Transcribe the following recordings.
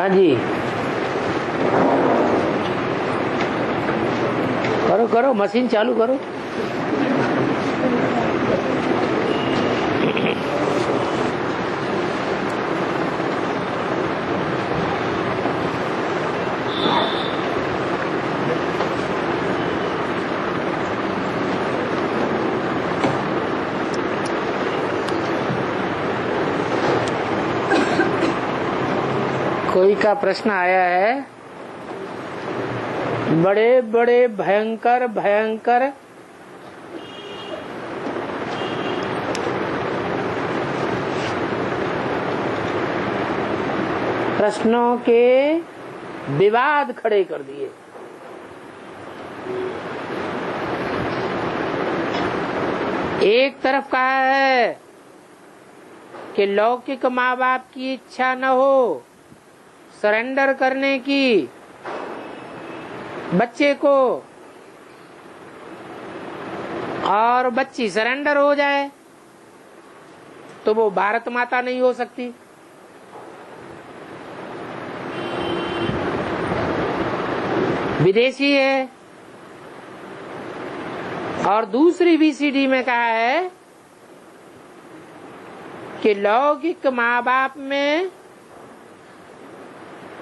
हाँ जी, करो करो, मशीन चालू करो। कोई का प्रश्न आया है, बड़े बड़े भयंकर भयंकर प्रश्नों के विवाद खड़े कर दिए। एक तरफ कहा है कि लौकिक माँ बाप की इच्छा न हो सरेंडर करने की बच्चे को, और बच्ची सरेंडर हो जाए तो वो भारत माता नहीं हो सकती। विदेशी है। और दूसरी बीसीडी में कहा है कि लौकिक माँ बाप में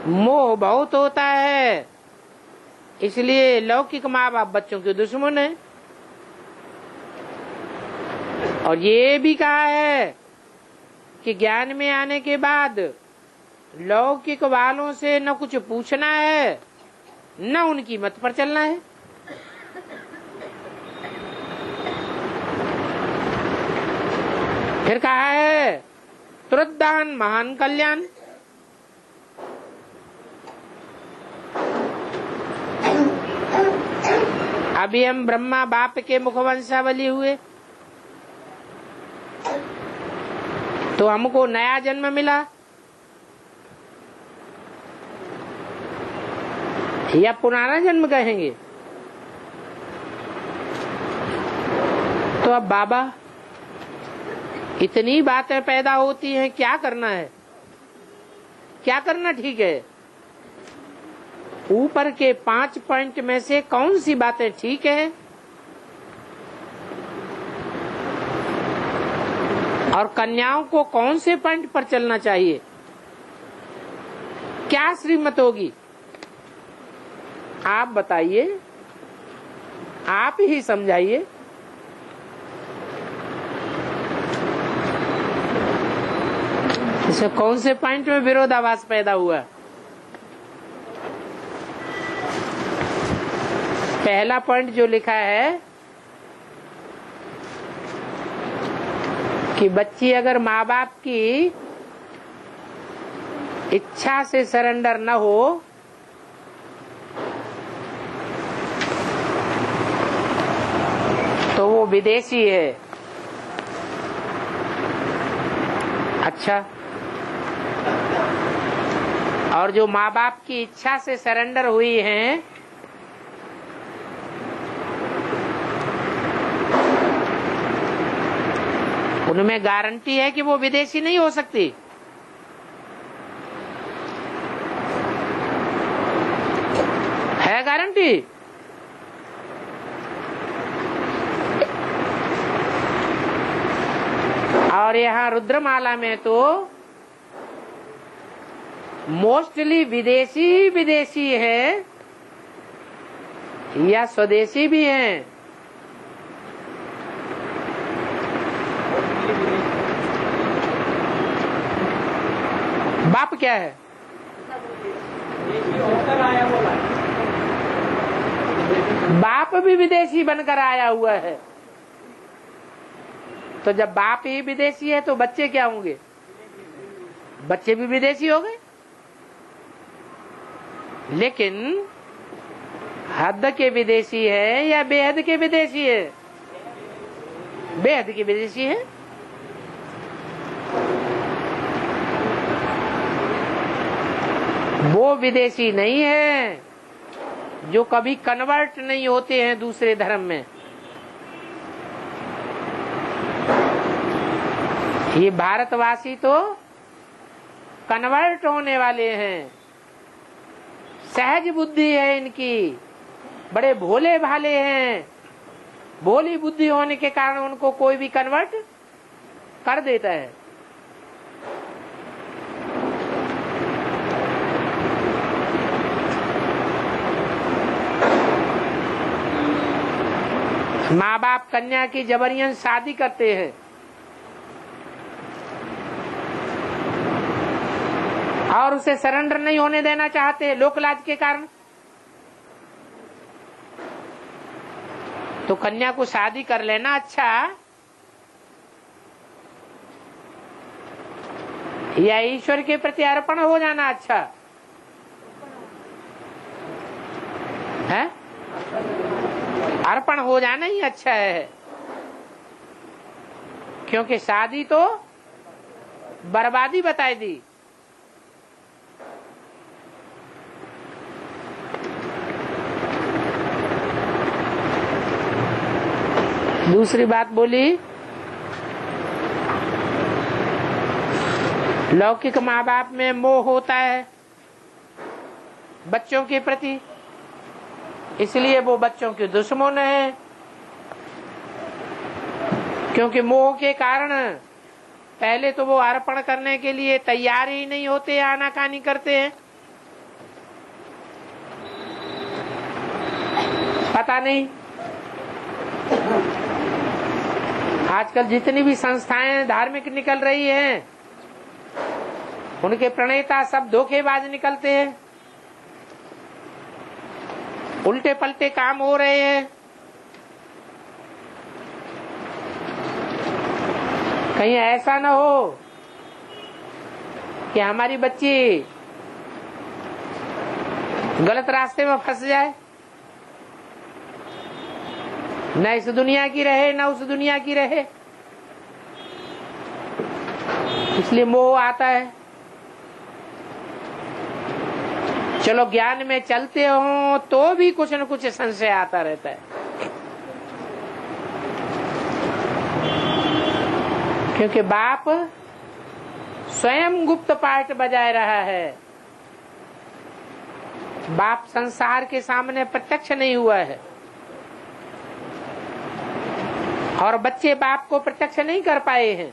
मोह बहुत होता है, इसलिए लौकिक माँ बाप बच्चों के दुश्मन है। और ये भी कहा है कि ज्ञान में आने के बाद लौकिक वालों से न कुछ पूछना है न उनकी मत पर चलना है। फिर कहा है तुरदान महान कल्याण। अभी हम ब्रह्मा बाप के मुखवंशावली हुए तो हमको नया जन्म मिला, या पुराना जन्म कहेंगे। तो अब बाबा इतनी बातें पैदा होती हैं, क्या करना है, क्या करना ठीक है? ऊपर के 5 पॉइंट में से कौन सी बातें ठीक है और कन्याओं को कौन से पॉइंट पर चलना चाहिए, क्या श्रीमत होगी, आप बताइए, आप ही समझाइए। इसमें कौन से पॉइंट में विरोधाभास पैदा हुआ? पहला पॉइंट जो लिखा है कि बच्ची अगर माँ बाप की इच्छा से सरेंडर न हो तो वो विदेशी है। अच्छा, और जो माँ बाप की इच्छा से सरेंडर हुई हैं उनमें गारंटी है कि वो विदेशी नहीं हो सकती? है गारंटी? और यहाँ रुद्रमाला में तो मोस्टली विदेशी ही विदेशी है या स्वदेशी भी हैं। बाप क्या है? बाप भी विदेशी बनकर आया हुआ है। तो जब बाप ही विदेशी है तो बच्चे क्या होंगे? बच्चे भी विदेशी हो गए। लेकिन हद के विदेशी है या बेहद के विदेशी है? बेहद के विदेशी है। वो विदेशी नहीं है जो कभी कन्वर्ट नहीं होते हैं दूसरे धर्म में। ये भारतवासी तो कन्वर्ट होने वाले हैं, सहज बुद्धि है इनकी, बड़े भोले भाले हैं। भोली बुद्धि होने के कारण उनको कोई भी कन्वर्ट कर देता है। माँ बाप कन्या की जबरियन शादी करते हैं और उसे सरेंडर नहीं होने देना चाहते लोकलाज के कारण। तो कन्या को शादी कर लेना अच्छा या ईश्वर के प्रति अर्पण हो जाना अच्छा है? अर्पण हो जाना ही अच्छा है, क्योंकि शादी तो बर्बादी बताई दी। दूसरी बात बोली, लौकिक माँ बाप में मोह होता है बच्चों के प्रति, इसलिए वो बच्चों के दुश्मन है। क्योंकि मोह के कारण पहले तो वो अर्पण करने के लिए तैयार ही नहीं होते, आनाकानी करते हैं। पता नहीं आजकल जितनी भी संस्थाएं धार्मिक निकल रही हैं, उनके प्रणेता सब धोखेबाज निकलते हैं, उल्टे पलटे काम हो रहे हैं। कहीं ऐसा न हो कि हमारी बच्ची गलत रास्ते में फंस जाए, न इस दुनिया की रहे न उस दुनिया की रहे। इसलिए मोह आता है। चलो ज्ञान में चलते हो तो भी कुछ न कुछ संशय आता रहता है, क्योंकि बाप स्वयं गुप्त पाठ बजाय रहा है। बाप संसार के सामने प्रत्यक्ष नहीं हुआ है और बच्चे बाप को प्रत्यक्ष नहीं कर पाए हैं।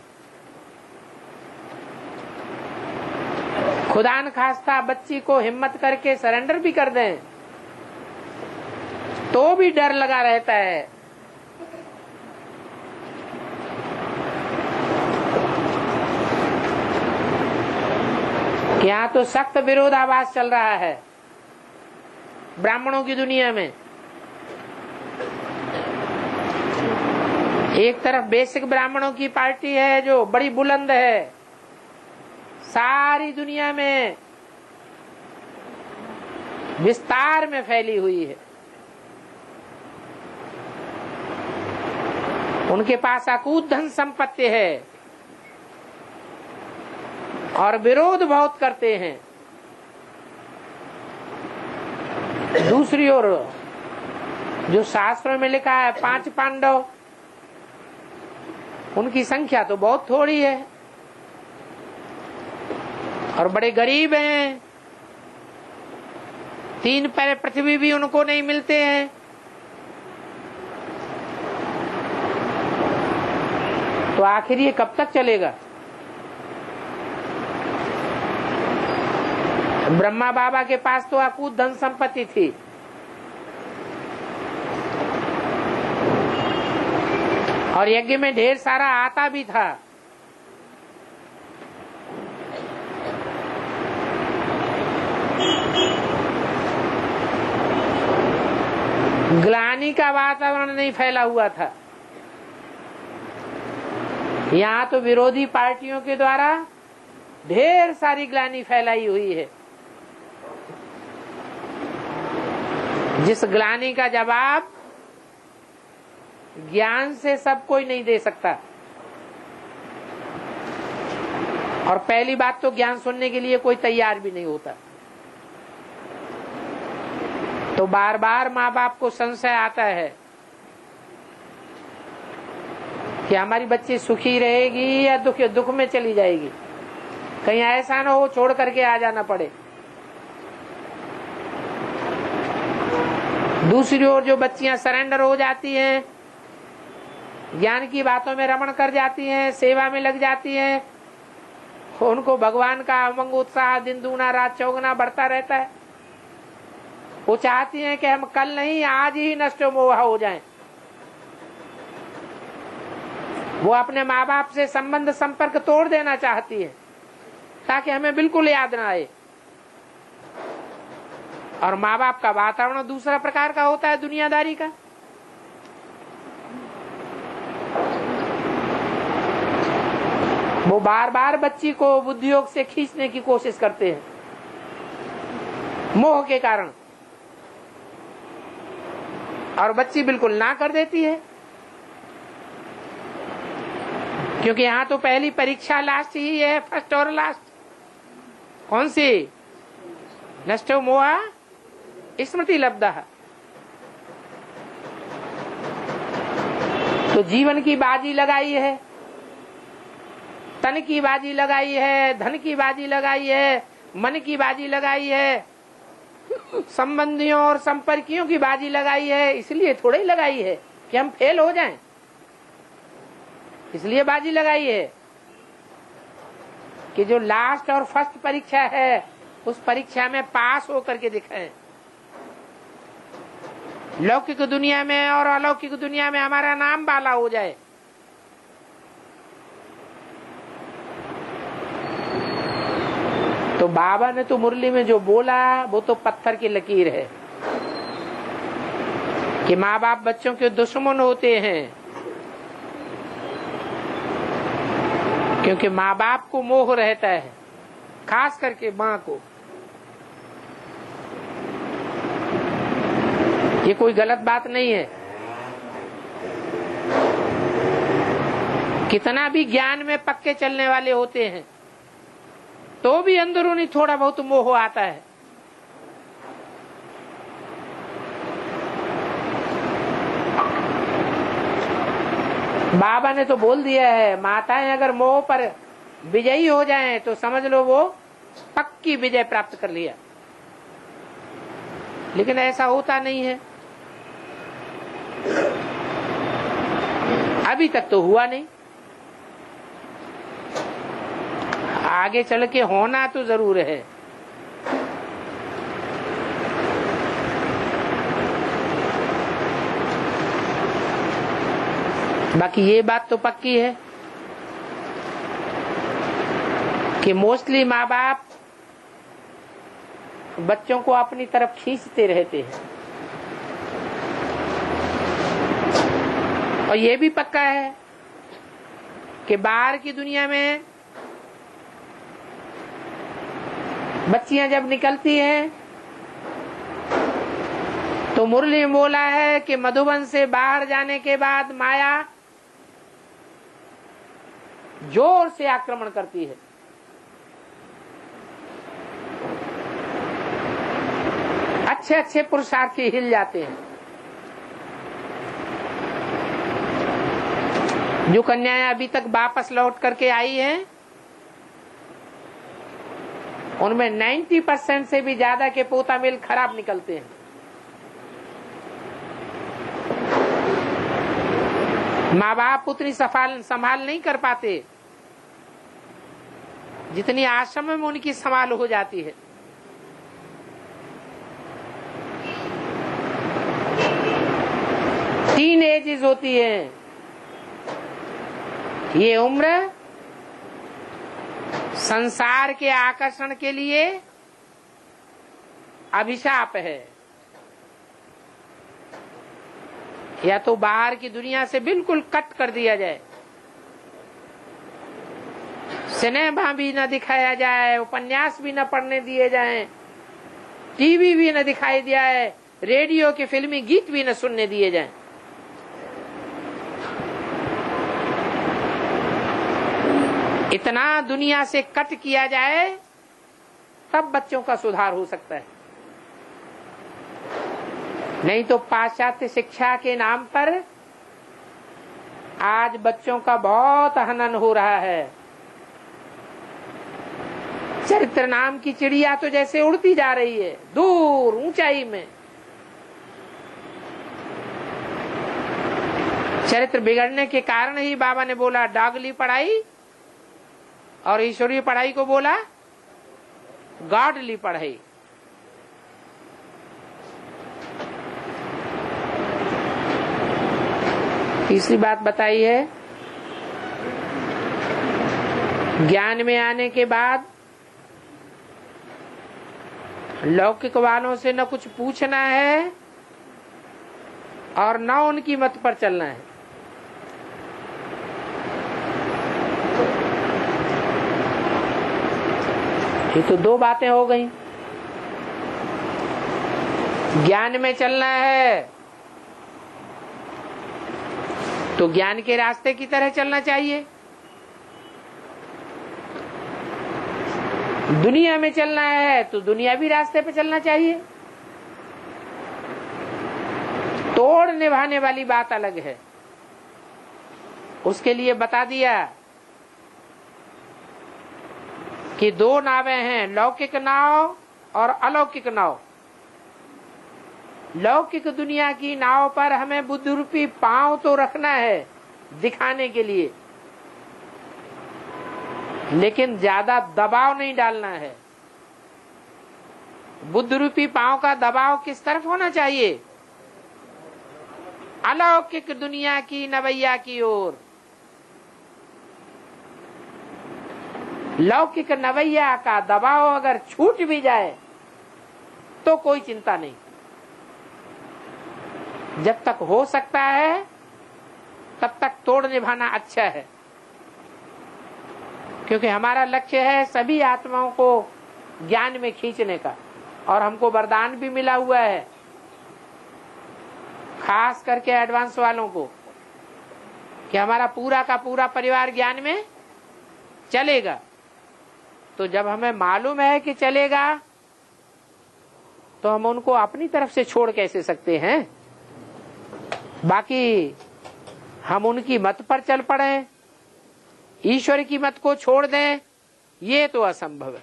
खुदा न खास्ता बच्ची को हिम्मत करके सरेंडर भी कर दें तो भी डर लगा रहता है। यहाँ तो सख्त विरोधाभास चल रहा है ब्राह्मणों की दुनिया में। एक तरफ बेसिक ब्राह्मणों की पार्टी है जो बड़ी बुलंद है, सारी दुनिया में विस्तार में फैली हुई है। उनके पास अकूत धन संपत्ति है और विरोध बहुत करते हैं। दूसरी ओर जो शास्त्रों में लिखा है 5 पांडव, उनकी संख्या तो बहुत थोड़ी है और बड़े गरीब हैं। 3 पैर पृथ्वी भी उनको नहीं मिलते हैं। तो आखिर ये कब तक चलेगा? ब्रह्मा बाबा के पास तो अकूत धन संपत्ति थी, और यज्ञ में ढेर सारा आता भी था। ग्लानि का वातावरण नहीं फैला हुआ था। यहाँ तो विरोधी पार्टियों के द्वारा ढेर सारी ग्लानि फैलाई हुई है, जिस ग्लानि का जवाब ज्ञान से सब कोई नहीं दे सकता। और पहली बात तो ज्ञान सुनने के लिए कोई तैयार भी नहीं होता। तो बार बार माँ बाप को संशय आता है कि हमारी बच्ची सुखी रहेगी या दुख में चली जाएगी। कहीं ऐसा ना हो छोड़ करके आ जाना पड़े। दूसरी ओर जो बच्चियां सरेंडर हो जाती हैं, ज्ञान की बातों में रमण कर जाती हैं, सेवा में लग जाती हैं, उनको भगवान का उमंग उत्साह दिन दूना रात चौगुना बढ़ता रहता है। वो चाहती हैं कि हम कल नहीं आज ही नष्ट मोह हो जाएं। वो अपने माँ बाप से संबंध संपर्क तोड़ देना चाहती है ताकि हमें बिल्कुल याद ना आए। और माँ बाप का वातावरण दूसरा प्रकार का होता है, दुनियादारी का। वो बार बार बच्ची को बुद्धियोग से खींचने की कोशिश करते हैं, मोह के कारण, और बच्ची बिल्कुल ना कर देती है, क्योंकि यहाँ तो पहली परीक्षा लास्ट ही है, फर्स्ट और लास्ट। कौन सी? नष्टो मोहा स्मृति लब्धा। तो जीवन की बाजी लगाई है, तन की बाजी लगाई है, धन की बाजी लगाई है, मन की बाजी लगाई है, संबंधियों और संपर्कियों की बाजी लगाई है। इसलिए थोड़े ही लगाई है कि हम फेल हो जाएं, इसलिए बाजी लगाई है कि जो लास्ट और फर्स्ट परीक्षा है उस परीक्षा में पास होकर के दिखाएं। लौकिक दुनिया में और अलौकिक दुनिया में हमारा नाम बाला हो जाए। तो बाबा ने तो मुरली में जो बोला वो तो पत्थर की लकीर है कि माँ बाप बच्चों के दुश्मन होते हैं, क्योंकि माँ बाप को मोह रहता है, खास करके माँ को। ये कोई गलत बात नहीं है। कितना भी ज्ञान में पक्के चलने वाले होते हैं तो भी अंदरूनी थोड़ा बहुत मोह आता है। बाबा ने तो बोल दिया है, माताएं अगर मोह पर विजयी हो जाएं तो समझ लो वो पक्की विजय प्राप्त कर लिया। लेकिन ऐसा होता नहीं है, अभी तक तो हुआ नहीं। आगे चल के होना तो जरूर है। बाकी ये बात तो पक्की है कि मोस्टली माँ बाप बच्चों को अपनी तरफ खींचते रहते हैं। और ये भी पक्का है कि बाहर की दुनिया में बच्चियां जब निकलती हैं तो मुरली में बोला है कि मधुबन से बाहर जाने के बाद माया जोर से आक्रमण करती है। अच्छे अच्छे पुरुषार्थी हिल जाते हैं। जो कन्याएं अभी तक वापस लौट करके आई हैं उनमें 90% से भी ज्यादा के पोता मेल खराब निकलते हैं। माँ बाप पुत्री संभाल नहीं कर पाते जितनी आश्रम में उनकी संभाल हो जाती है। तीन एजेस होती है। ये उम्र संसार के आकर्षण के लिए अभिशाप है, या तो बाहर की दुनिया से बिल्कुल कट कर दिया जाए, सिनेमा भी न दिखाया जाए, उपन्यास भी न पढ़ने दिए जाएं, टीवी भी न दिखाई दिया है, रेडियो के फिल्मी गीत भी न सुनने दिए जाएं। इतना दुनिया से कट किया जाए तब बच्चों का सुधार हो सकता है। नहीं तो पाश्चात्य शिक्षा के नाम पर आज बच्चों का बहुत हनन हो रहा है। चरित्र नाम की चिड़िया तो जैसे उड़ती जा रही है दूर ऊंचाई में, चरित्र बिगड़ने के कारण ही बाबा ने बोला डागली पढ़ाई, और ईश्वरीय पढ़ाई को बोला गॉडली पढ़ाई। तीसरी बात बताई है, ज्ञान में आने के बाद लौकिक वालों से न कुछ पूछना है और न उनकी मत पर चलना है। ये तो दो बातें हो गई। ज्ञान में चलना है तो ज्ञान के रास्ते की तरह चलना चाहिए, दुनिया में चलना है तो दुनियावी रास्ते पे चलना चाहिए। तोड़ निभाने वाली बात अलग है। उसके लिए बता दिया कि दो नावें हैं, लौकिक नाव और अलौकिक नाव। लौकिक दुनिया की नाव पर हमें बुद्ध रूपी पांव तो रखना है दिखाने के लिए, लेकिन ज्यादा दबाव नहीं डालना है। बुद्ध रूपी पांव का दबाव किस तरफ होना चाहिए? अलौकिक दुनिया की नवैया की ओर। लौकिक नवैया का दबाव अगर छूट भी जाए तो कोई चिंता नहीं। जब तक हो सकता है तब तक तोड़ निभाना अच्छा है, क्योंकि हमारा लक्ष्य है सभी आत्माओं को ज्ञान में खींचने का, और हमको वरदान भी मिला हुआ है, खास करके एडवांस वालों को, कि हमारा पूरा का पूरा परिवार ज्ञान में चलेगा। तो जब हमें मालूम है कि चलेगा तो हम उनको अपनी तरफ से छोड़ कैसे सकते हैं? बाकी हम उनकी मत पर चल पड़े, ईश्वर की मत को छोड़ दें, ये तो असंभव है।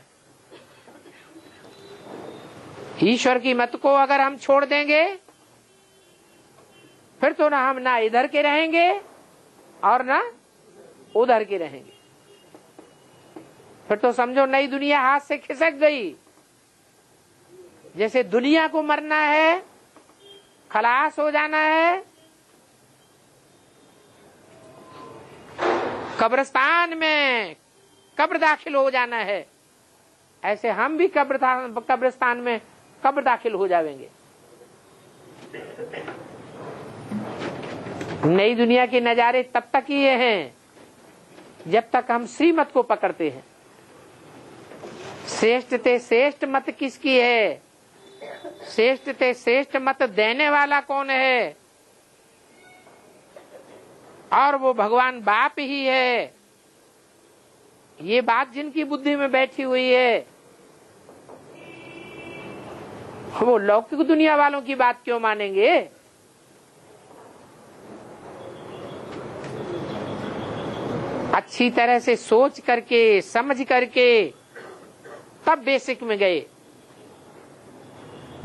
ईश्वर की मत को अगर हम छोड़ देंगे फिर तो ना हम ना इधर के रहेंगे और ना उधर के रहेंगे। फिर तो समझो नई दुनिया हाथ से खिसक गई। जैसे दुनिया को मरना है, खलास हो जाना है, कब्रिस्तान में कब्र दाखिल हो जाना है, ऐसे हम भी कब्रिस्तान में कब्र दाखिल हो जाएंगे। नई दुनिया के नजारे तब तक ही हैं जब तक हम श्रीमत को पकड़ते हैं। श्रेष्ठ ते श्रेष्ठ मत किसकी है? श्रेष्ठ ते श्रेष्ठ मत देने वाला कौन है? और वो भगवान बाप ही है। ये बात जिनकी बुद्धि में बैठी हुई है, वो लौकिक दुनिया वालों की बात क्यों मानेंगे? अच्छी तरह से सोच करके समझ करके तब बेसिक में गए।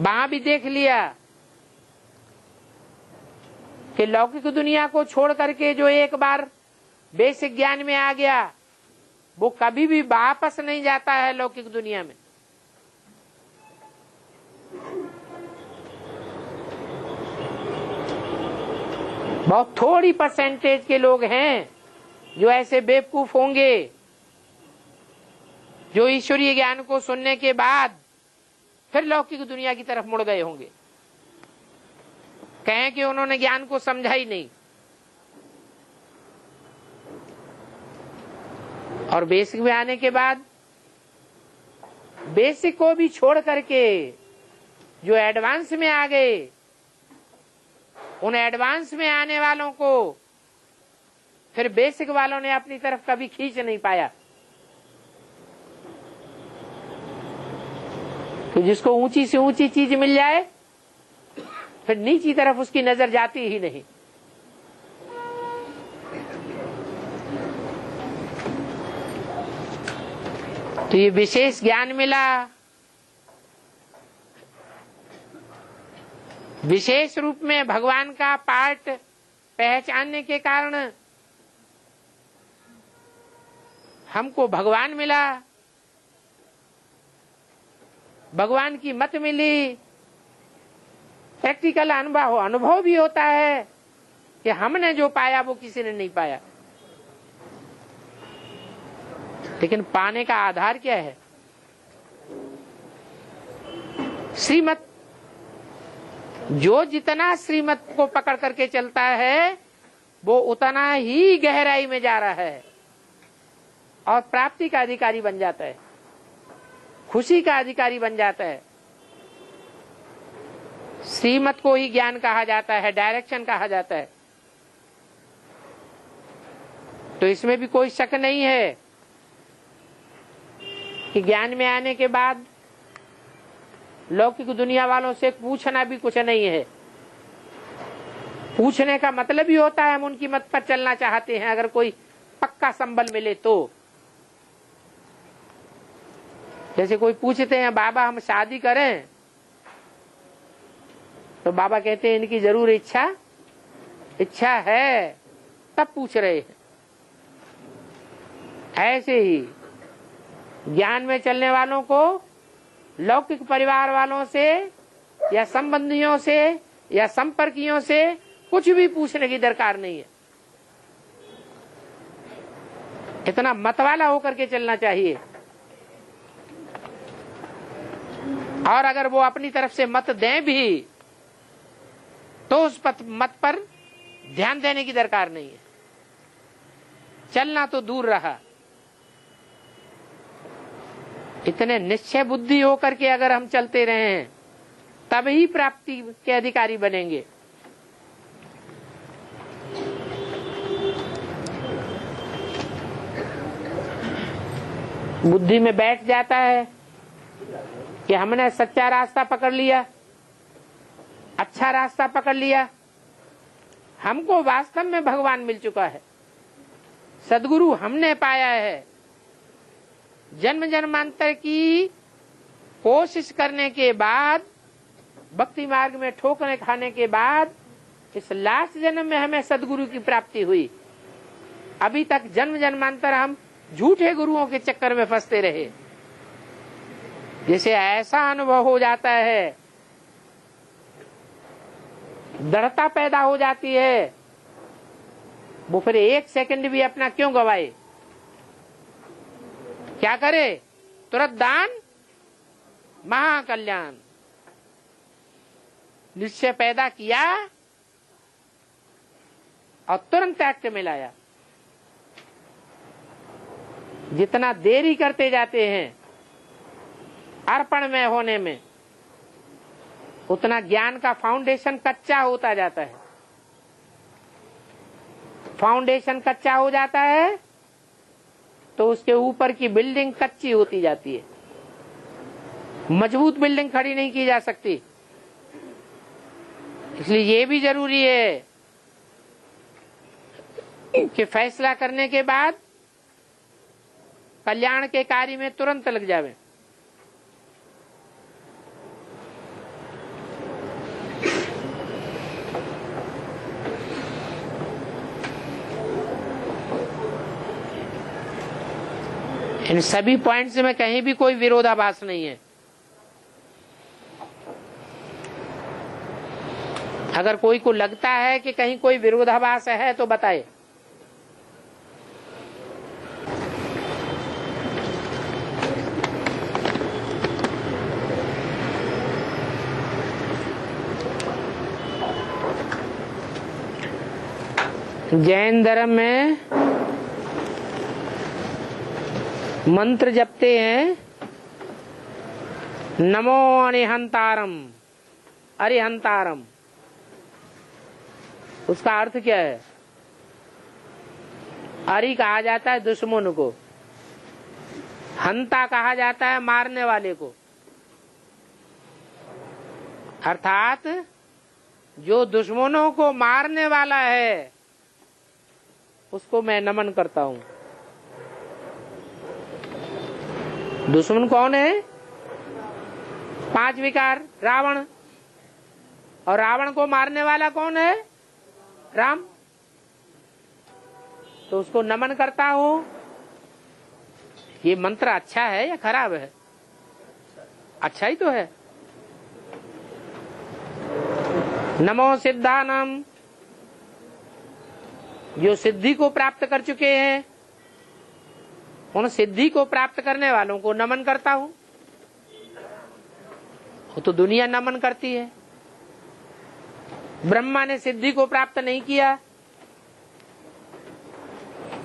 वहां भी देख लिया कि लौकिक दुनिया को छोड़ करके जो एक बार बेसिक ज्ञान में आ गया वो कभी भी वापस नहीं जाता है लौकिक दुनिया में। बहुत थोड़ी परसेंटेज के लोग हैं जो ऐसे बेवकूफ होंगे जो ईश्वरीय ज्ञान को सुनने के बाद फिर लौकिक दुनिया की तरफ मुड़ गए होंगे, कहें कि उन्होंने ज्ञान को समझा ही नहीं। और बेसिक में आने के बाद बेसिक को भी छोड़ करके जो एडवांस में आ गए, उन एडवांस में आने वालों को फिर बेसिक वालों ने अपनी तरफ कभी खींच नहीं पाया। तो जिसको ऊंची से ऊंची चीज मिल जाए फिर नीची तरफ उसकी नजर जाती ही नहीं। तो ये विशेष ज्ञान मिला, विशेष रूप में भगवान का पार्ट पहचानने के कारण हमको भगवान मिला, भगवान की मत मिली। प्रैक्टिकल अनुभव भी होता है कि हमने जो पाया वो किसी ने नहीं पाया। लेकिन पाने का आधार क्या है? श्रीमत। जो जितना श्रीमत को पकड़ करके चलता है वो उतना ही गहराई में जा रहा है और प्राप्ति का अधिकारी बन जाता है, खुशी का अधिकारी बन जाता है। श्रीमत को ही ज्ञान कहा जाता है, डायरेक्शन कहा जाता है। तो इसमें भी कोई शक नहीं है कि ज्ञान में आने के बाद लौकिक दुनिया वालों से पूछना भी कुछ नहीं है। पूछने का मतलब ही होता है हम उनकी मत पर चलना चाहते हैं, अगर कोई पक्का संबल मिले तो। जैसे कोई पूछते हैं बाबा हम शादी करें, तो बाबा कहते हैं इनकी जरूर इच्छा है, तब पूछ रहे हैं। ऐसे ही ज्ञान में चलने वालों को लौकिक परिवार वालों से या संबंधियों से या संपर्कियों से कुछ भी पूछने की दरकार नहीं है। इतना मतवाला होकर के चलना चाहिए। और अगर वो अपनी तरफ से मत दें भी तो उस मत पर ध्यान देने की दरकार नहीं है। चलना तो दूर रहा। इतने निश्चय बुद्धि होकर के अगर हम चलते रहे हैं तभी प्राप्ति के अधिकारी बनेंगे। बुद्धि में बैठ जाता है कि हमने सच्चा रास्ता पकड़ लिया, अच्छा रास्ता पकड़ लिया, हमको वास्तव में भगवान मिल चुका है, सद्गुरु हमने पाया है। जन्म जन्मांतर की कोशिश करने के बाद, भक्ति मार्ग में ठोकरें खाने के बाद इस लास्ट जन्म में हमें सद्गुरु की प्राप्ति हुई। अभी तक जन्म जन्मांतर हम झूठे गुरुओं के चक्कर में फंसते रहे। जैसे ऐसा अनुभव हो जाता है, दृढ़ता पैदा हो जाती है, वो फिर एक सेकंड भी अपना क्यों गवाए? क्या करे? तुरंत दान, महाकल्याण। निश्चय पैदा किया और तुरंत एक्ट में लाया। जितना देरी करते जाते हैं अर्पण में होने में, उतना ज्ञान का फाउंडेशन कच्चा होता जाता है। फाउंडेशन कच्चा हो जाता है तो उसके ऊपर की बिल्डिंग कच्ची होती जाती है। मजबूत बिल्डिंग खड़ी नहीं की जा सकती। इसलिए ये भी जरूरी है कि फैसला करने के बाद कल्याण के कार्य में तुरंत लग जावे। इन सभी पॉइंट्स में कहीं भी कोई विरोधाभास नहीं है। अगर कोई को लगता है कि कहीं कोई विरोधाभास है तो बताए। जैन धर्म में मंत्र जपते हैं, नमो अरिहंतारम, अरिहंतारम। उसका अर्थ क्या है? अरि कहा जाता है दुश्मन को, हंता कहा जाता है मारने वाले को। अर्थात जो दुश्मनों को मारने वाला है उसको मैं नमन करता हूं। दुश्मन कौन है? 5 विकार, रावण। और रावण को मारने वाला कौन है? राम। तो उसको नमन करता हूं। ये मंत्र अच्छा है या खराब है? अच्छा ही तो है। नमो सिद्धानम, जो सिद्धि को प्राप्त कर चुके हैं उन सिद्धि को प्राप्त करने वालों को नमन करता हूं। वो तो दुनिया नमन करती है। ब्रह्मा ने सिद्धि को प्राप्त नहीं किया,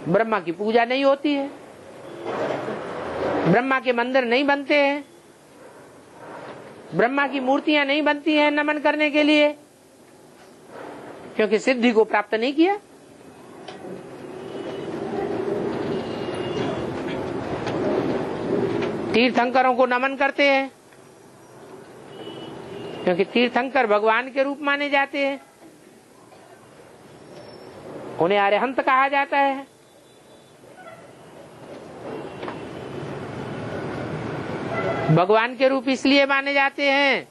ब्रह्मा की पूजा नहीं होती है, ब्रह्मा के मंदिर नहीं बनते हैं, ब्रह्मा की मूर्तियां नहीं बनती हैं नमन करने के लिए, क्योंकि सिद्धि को प्राप्त नहीं किया। तीर्थंकरों को नमन करते हैं क्योंकि तीर्थंकर भगवान के रूप माने जाते हैं, उन्हें अरिहंत कहा जाता है। भगवान के रूप इसलिए माने जाते हैं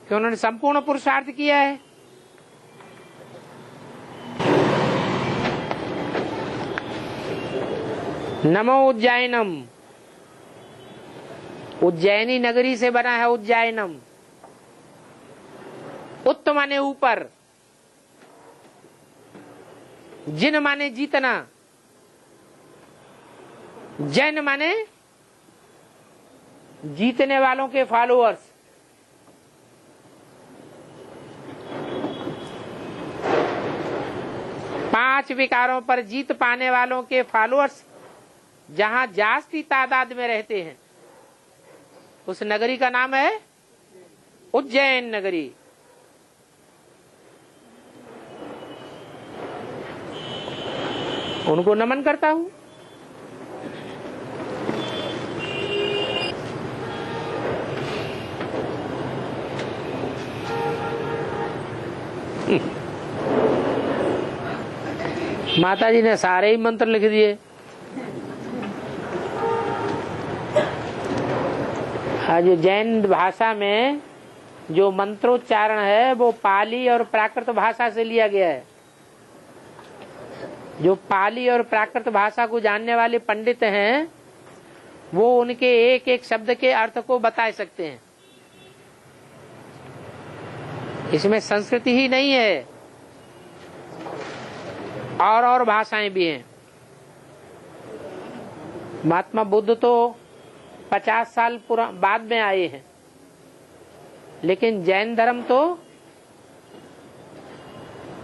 कि उन्होंने संपूर्ण पुरुषार्थ किया है। नमो उज्जैनम, उज्जैनी नगरी से बना है उज्जैनम। उत्त माने ऊपर, जिन माने जीतना, जैन माने जीतने वालों के फॉलोअर्स। पांच विकारों पर जीत पाने वालों के फॉलोअर्स जहां जास्ती तादाद में रहते हैं उस नगरी का नाम है उज्जैन नगरी। उनको नमन करता हूं। माता जी ने सारे ही मंत्र लिख दिए। आज जैन भाषा में जो मंत्रोच्चारण है वो पाली और प्राकृत भाषा से लिया गया है। जो पाली और प्राकृत भाषा को जानने वाले पंडित हैं वो उनके एक एक शब्द के अर्थ को बता सकते हैं। इसमें संस्कृति ही नहीं है, और भाषाएं भी हैं। महात्मा बुद्ध तो 50 साल बाद में आए हैं, लेकिन जैन धर्म तो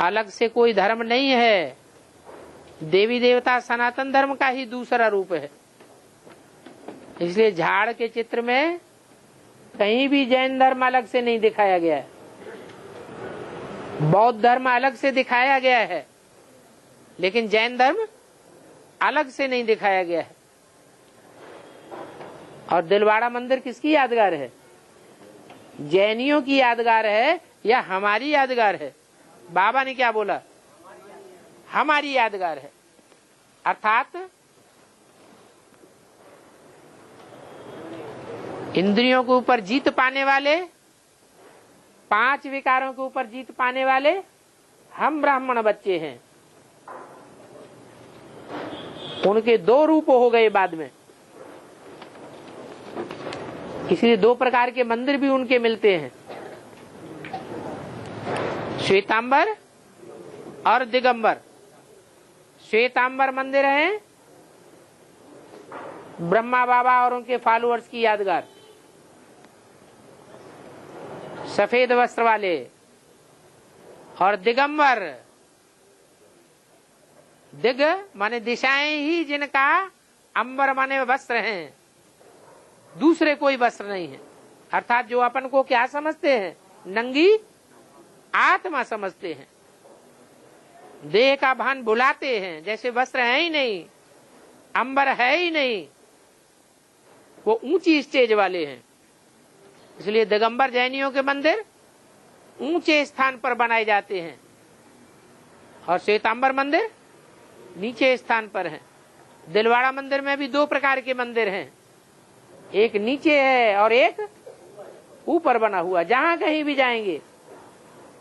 अलग से कोई धर्म नहीं है, देवी देवता सनातन धर्म का ही दूसरा रूप है। इसलिए झाड़ के चित्र में कहीं भी जैन धर्म अलग से नहीं दिखाया गया है, बौद्ध धर्म अलग से दिखाया गया है, लेकिन जैन धर्म अलग से नहीं दिखाया गया है। और दिलवाड़ा मंदिर किसकी यादगार है? जैनियों की यादगार है या हमारी यादगार है? बाबा ने क्या बोला? हमारी यादगार है। अर्थात इंद्रियों के ऊपर जीत पाने वाले, 5 विकारों के ऊपर जीत पाने वाले हम ब्राह्मण बच्चे हैं। उनके 2 रूप हो गए बाद में, इसलिए 2 प्रकार के मंदिर भी उनके मिलते हैं, श्वेतांबर और दिगंबर। श्वेतांबर मंदिर है ब्रह्मा बाबा और उनके फॉलोअर्स की यादगार, सफेद वस्त्र वाले। और दिगंबर, दिग माने दिशाएं ही जिनका, अंबर माने वस्त्र हैं, दूसरे कोई वस्त्र नहीं है। अर्थात जो अपन को क्या समझते हैं? नंगी आत्मा समझते हैं, देह का भान भुलाते हैं, जैसे वस्त्र है ही नहीं, अंबर है ही नहीं, वो ऊंची स्टेज वाले हैं। इसलिए दिगंबर जैनियों के मंदिर ऊंचे स्थान पर बनाए जाते हैं और श्वेतांबर मंदिर नीचे स्थान पर है। दिलवाड़ा मंदिर में भी 2 प्रकार के मंदिर हैं, एक नीचे है और एक ऊपर बना हुआ। जहां कहीं भी जाएंगे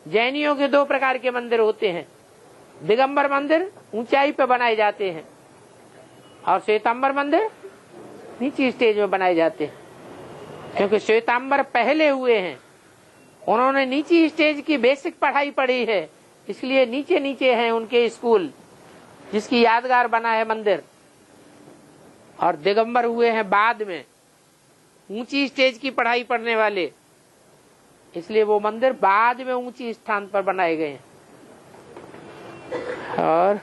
जैनियों के 2 प्रकार के मंदिर होते हैं, दिगंबर मंदिर ऊंचाई पे बनाए जाते हैं और श्वेतांबर मंदिर नीची स्टेज में बनाए जाते हैं, क्योंकि श्वेतांबर पहले हुए हैं, उन्होंने नीची स्टेज की बेसिक पढ़ाई पढ़ी है, इसलिए नीचे नीचे हैं उनके स्कूल, जिसकी यादगार बना है मंदिर। और दिगंबर हुए हैं बाद में, ऊंची स्टेज की पढ़ाई पढ़ने वाले, इसलिए वो मंदिर बाद में ऊंची स्थान पर बनाए गए हैं। और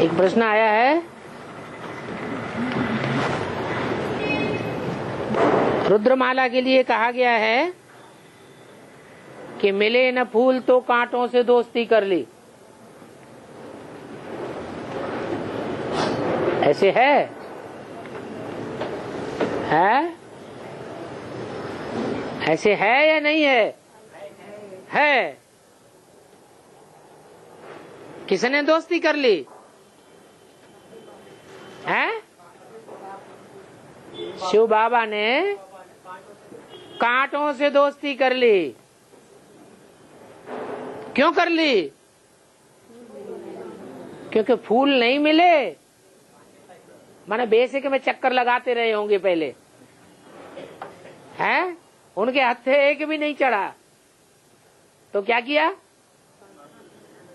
एक प्रश्न आया है, रुद्रमाला के लिए कहा गया है कि मिले न फूल तो कांटों से दोस्ती कर ली, ऐसे है? ऐसे है या नहीं है? है। किसने दोस्ती कर ली? है? शिव बाबा ने कांटों से दोस्ती कर ली। क्यों कर ली? क्योंकि फूल नहीं मिले, माने बेसिक में चक्कर लगाते रहे होंगे पहले, हैं? उनके हत्थे एक भी नहीं चढ़ा, तो क्या किया?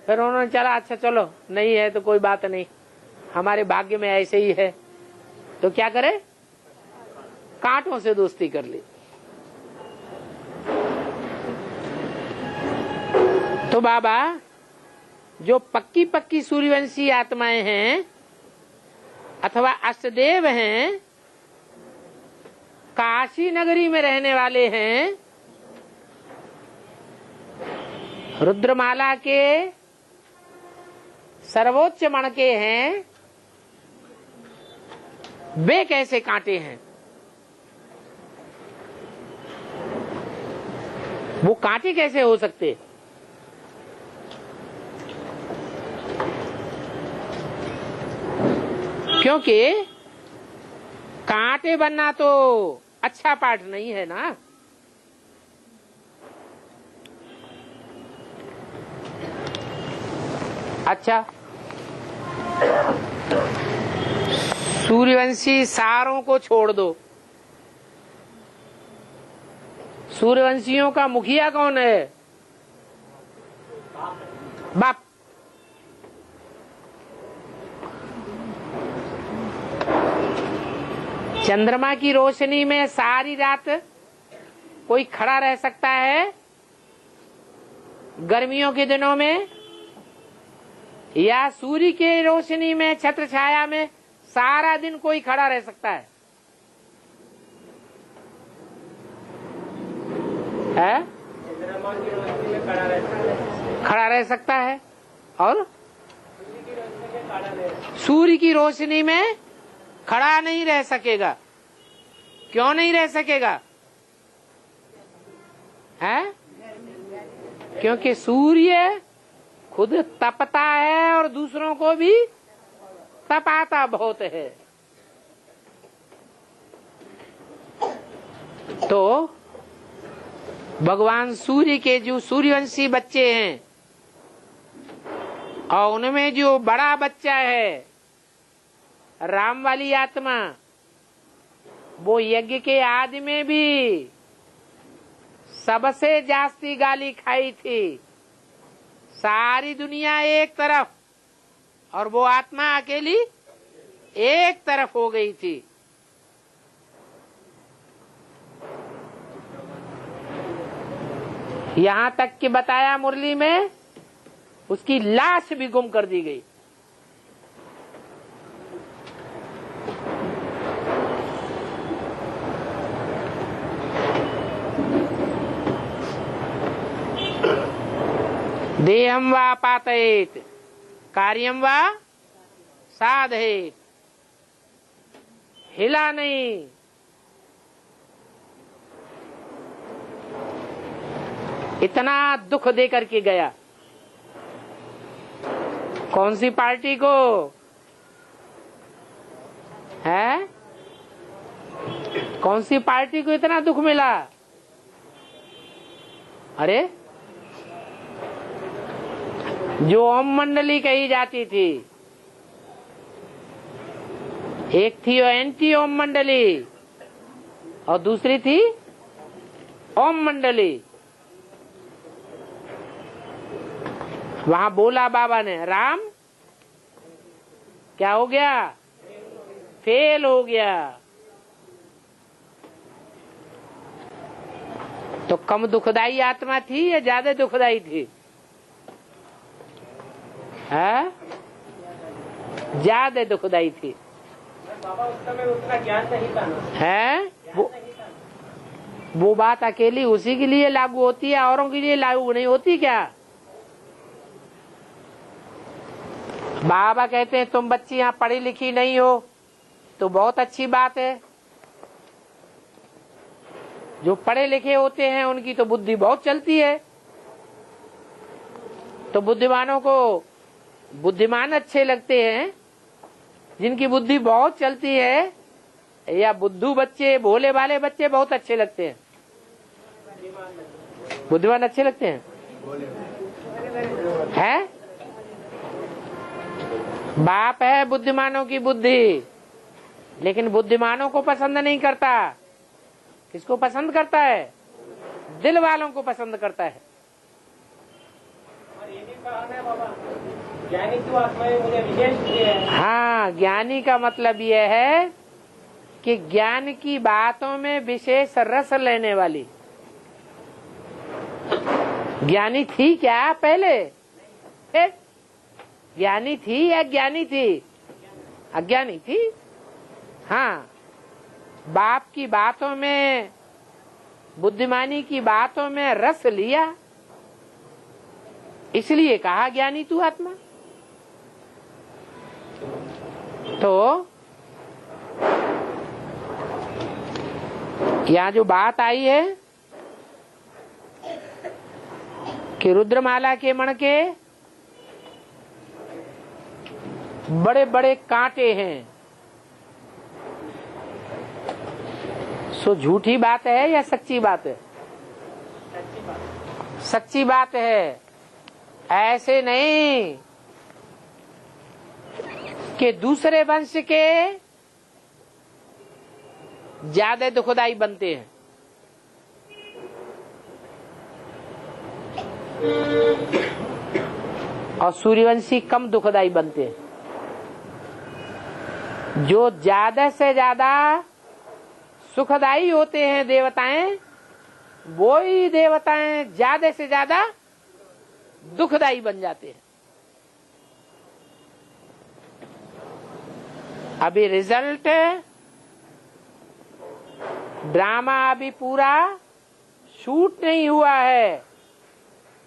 फिर उन्होंने चला, अच्छा चलो नहीं है तो कोई बात नहीं, हमारे भाग्य में ऐसे ही है, तो क्या करे? कांटों से दोस्ती कर ली। तो बाबा जो पक्की पक्की सूर्यवंशी आत्माएं हैं अथवा अष्टदेव हैं, काशी नगरी में रहने वाले हैं, रुद्रमाला के सर्वोच्च मणके हैं, वे कैसे कांटे हैं? वो कांटे कैसे हो सकते? क्योंकि कांटे बनना तो अच्छा पाठ नहीं है ना। अच्छा, सूर्यवंशी सारों को छोड़ दो, सूर्यवंशियों का मुखिया कौन है? बाप। चंद्रमा की रोशनी में सारी रात कोई खड़ा रह सकता है गर्मियों के दिनों में, या सूर्य के रोशनी में छत्र छाया में सारा दिन कोई खड़ा रह सकता है? खड़ा रह सकता है। और सूर्य की रोशनी में खड़ा नहीं रह सकेगा। क्यों नहीं रह सकेगा? है? क्योंकि सूर्य खुद तपता है और दूसरों को भी तपाता बहुत है। तो भगवान सूर्य के जो सूर्यवंशी बच्चे हैं और उनमें जो बड़ा बच्चा है राम वाली आत्मा, वो यज्ञ के आदि में भी सबसे जास्ती गाली खाई थी। सारी दुनिया एक तरफ और वो आत्मा अकेली एक तरफ हो गई थी। यहां तक कि बताया मुरली में उसकी लाश भी गुम कर दी गई। देहम वा पातयेत कार्यम वा साधयेत। हिला नहीं। इतना दुख दे करके गया। कौन सी पार्टी को है? कौन सी पार्टी को इतना दुख मिला? अरे जो ओम मंडली कही जाती थी, एक थी एंटी ओम मंडली और दूसरी थी ओम मंडली। वहां बोला बाबा ने, राम क्या हो गया? फेल हो गया। तो कम दुखदाई आत्मा थी या ज्यादा दुखदाई थी? है? ज्यादा दुखदाई थी। बाबा उस समय उतना ज्ञान नहीं था ना। है? वो बात अकेली उसी के लिए लागू होती है, औरों के लिए लागू नहीं होती क्या? बाबा कहते हैं तुम बच्ची यहाँ पढ़ी लिखी नहीं हो तो बहुत अच्छी बात है। जो पढ़े लिखे होते हैं उनकी तो बुद्धि बहुत चलती है। तो बुद्धिमानों को बुद्धिमान अच्छे लगते हैं। जिनकी बुद्धि बहुत चलती है या बुद्धू बच्चे, भोले भाले बच्चे बहुत अच्छे लगते हैं। बुद्धिमान अच्छे लगते हैं। है? बाप है बुद्धिमानों की बुद्धि, लेकिन बुद्धिमानों को पसंद नहीं करता। किसको पसंद करता है? दिल वालों को पसंद करता है। और ये भी कहा है बाबा, ज्ञानी की आत्मा में मुझे विशेष किया है। हाँ, ज्ञानी का मतलब यह है कि ज्ञान की बातों में विशेष रस लेने वाली। ज्ञानी थी क्या पहले? ज्ञानी थी या अज्ञानी थी? अज्ञानी थी। हाँ, बाप की बातों में, बुद्धिमानी की बातों में रस लिया, इसलिए कहा ज्ञानी तू आत्मा। तो यहाँ जो बात आई है कि रुद्रमाला के मण के बड़े बड़े कांटे हैं, सो झूठी बात है या सच्ची बात है? सच्ची बात है। ऐसे नहीं कि दूसरे वंश के ज्यादा दुखदाई बनते हैं। और सूर्यवंशी कम दुखदाई बनते हैं। जो ज्यादा से ज्यादा सुखदाई होते हैं देवताएं, वो ही देवताएं ज्यादा से ज्यादा दुखदाई बन जाते हैं। अभी रिजल्ट, ड्रामा अभी पूरा शूट नहीं हुआ है,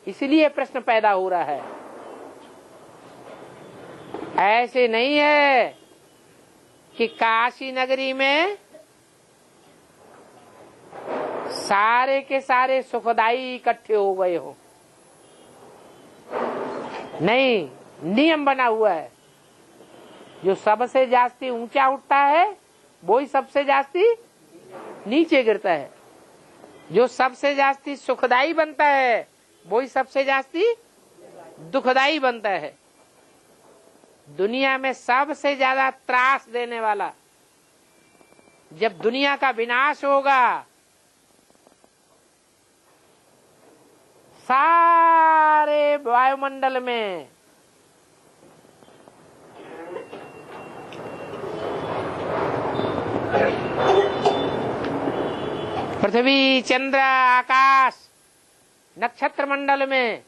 इसलिए प्रश्न पैदा हो रहा है। ऐसे नहीं है कि काशी नगरी में सारे के सारे सुखदाई इकट्ठे हो गए हो। नहीं, नियम बना हुआ है। जो सबसे जास्ती ऊंचा उठता है वो ही सबसे जास्ती नीचे गिरता है। जो सबसे जास्ती सुखदाई बनता है वो ही सबसे जास्ती दुखदाई बनता है। दुनिया में सबसे ज्यादा त्रास देने वाला, जब दुनिया का विनाश होगा, सारे वायुमंडल में पृथ्वी, चंद्र, आकाश, नक्षत्र मंडल में